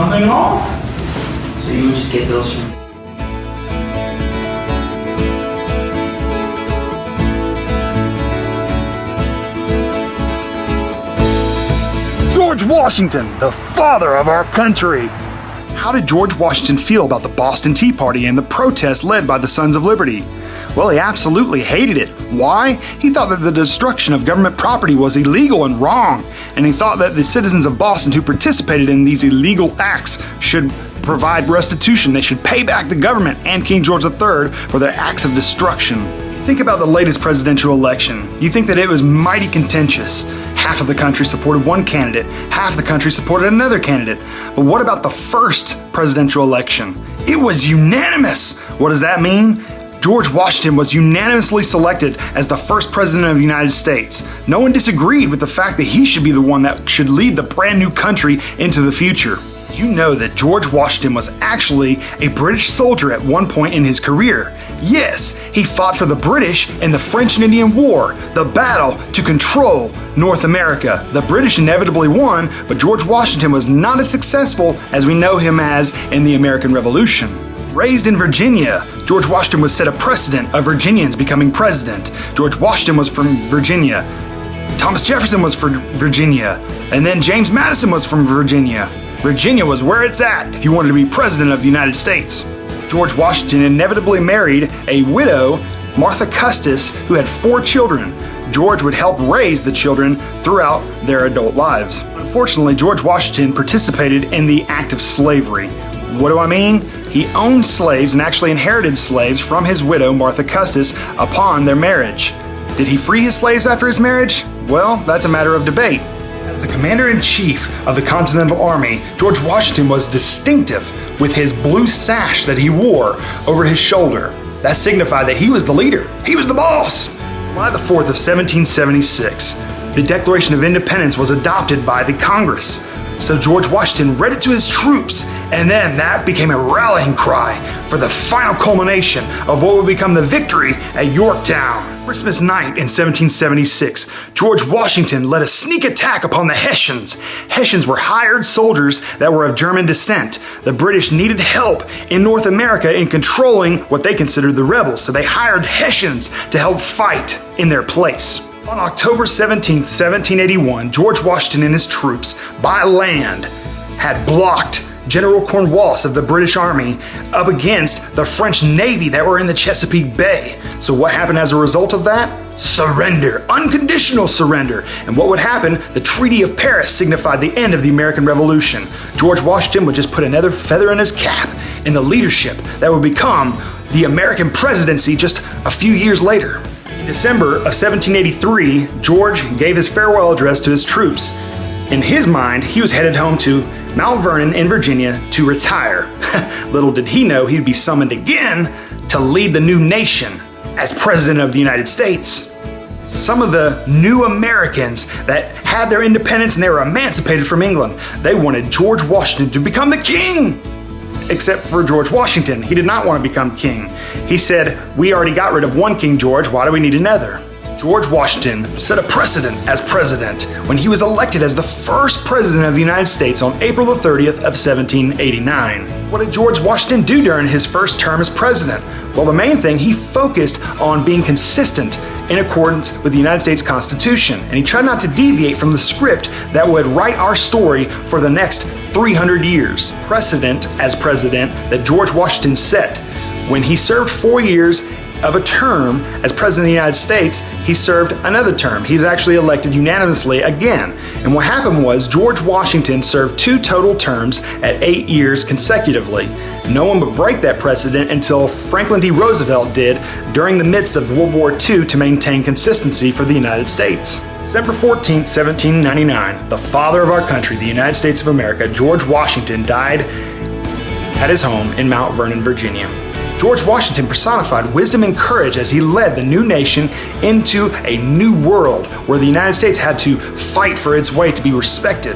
nothing at all. So you would just get those from... George Washington, the father of our country. How did George Washington feel about the Boston Tea Party and the protests led by the Sons of Liberty? Well, he absolutely hated it. Why? He thought that the destruction of government property was illegal and wrong, and he thought that the citizens of Boston who participated in these illegal acts should provide restitution. They should pay back the government and King George III for their acts of destruction. Think about the latest presidential election. You think that it was mighty contentious. Half of the country supported one candidate, half the country supported another candidate. But what about the first presidential election? It was unanimous. What does that mean? George Washington was unanimously selected as the first president of the United States. No one disagreed with the fact that he should be the one that should lead the brand new country into the future. Did you know that George Washington was actually a British soldier at one point in his career? Yes, he fought for the British in the French and Indian War, the battle to control North America. The British inevitably won, but George Washington was not as successful as we know him as in the American Revolution. Raised in Virginia, George Washington was set a precedent of Virginians becoming president. George Washington was from Virginia. Thomas Jefferson was from Virginia. And then James Madison was from Virginia. Virginia was where it's at if you wanted to be president of the United States. George Washington inevitably married a widow, Martha Custis, who had 4 children. George would help raise the children throughout their adult lives. Unfortunately, George Washington participated in the act of slavery. What do I mean? He owned slaves and actually inherited slaves from his widow, Martha Custis, upon their marriage. Did he free his slaves after his marriage? Well, that's a matter of debate. As the commander-in-chief of the Continental Army, George Washington was distinctive with his blue sash that he wore over his shoulder. That signified that he was the leader. He was the boss. July the 4th of 1776, the Declaration of Independence was adopted by the Congress. So George Washington read it to his troops, and then that became a rallying cry for the final culmination of what would become the victory at Yorktown. Christmas night in 1776, George Washington led a sneak attack upon the Hessians. Hessians were hired soldiers that were of German descent. The British needed help in North America in controlling what they considered the rebels, so they hired Hessians to help fight in their place. On October 17, 1781, George Washington and his troops, by land, had blocked General Cornwallis of the British Army up against the French Navy that were in the Chesapeake Bay. So what happened as a result of that? Surrender, unconditional surrender. And what would happen? The Treaty of Paris signified the end of the American Revolution. George Washington would just put another feather in his cap in the leadership that would become the American presidency just a few years later. In December of 1783, George gave his farewell address to his troops. In his mind, he was headed home to Mount Vernon in Virginia to retire. Little did he know he'd be summoned again to lead the new nation as President of the United States. Some of the new Americans that had their independence and they were emancipated from England, they wanted George Washington to become the king. Except for George Washington. He did not want to become king. He said, "We already got rid of one King George, why do we need another?" George Washington set a precedent as president when he was elected as the first president of the United States on April the 30th of 1789. What did George Washington do during his first term as president? Well, the main thing, he focused on being consistent in accordance with the United States Constitution, and he tried not to deviate from the script that would write our story for the next 300 years. Precedent as president that George Washington set. When he served 4 years of a term as President of the United States, he served another term. He was actually elected unanimously again. And what happened was George Washington served 2 total terms at 8 years consecutively. No one would break that precedent until Franklin D. Roosevelt did during the midst of World War II to maintain consistency for the United States. December 14, 1799, the father of our country, the United States of America, George Washington, died at his home in Mount Vernon, Virginia. George Washington personified wisdom and courage as he led the new nation into a new world where the United States had to fight for its way to be respected.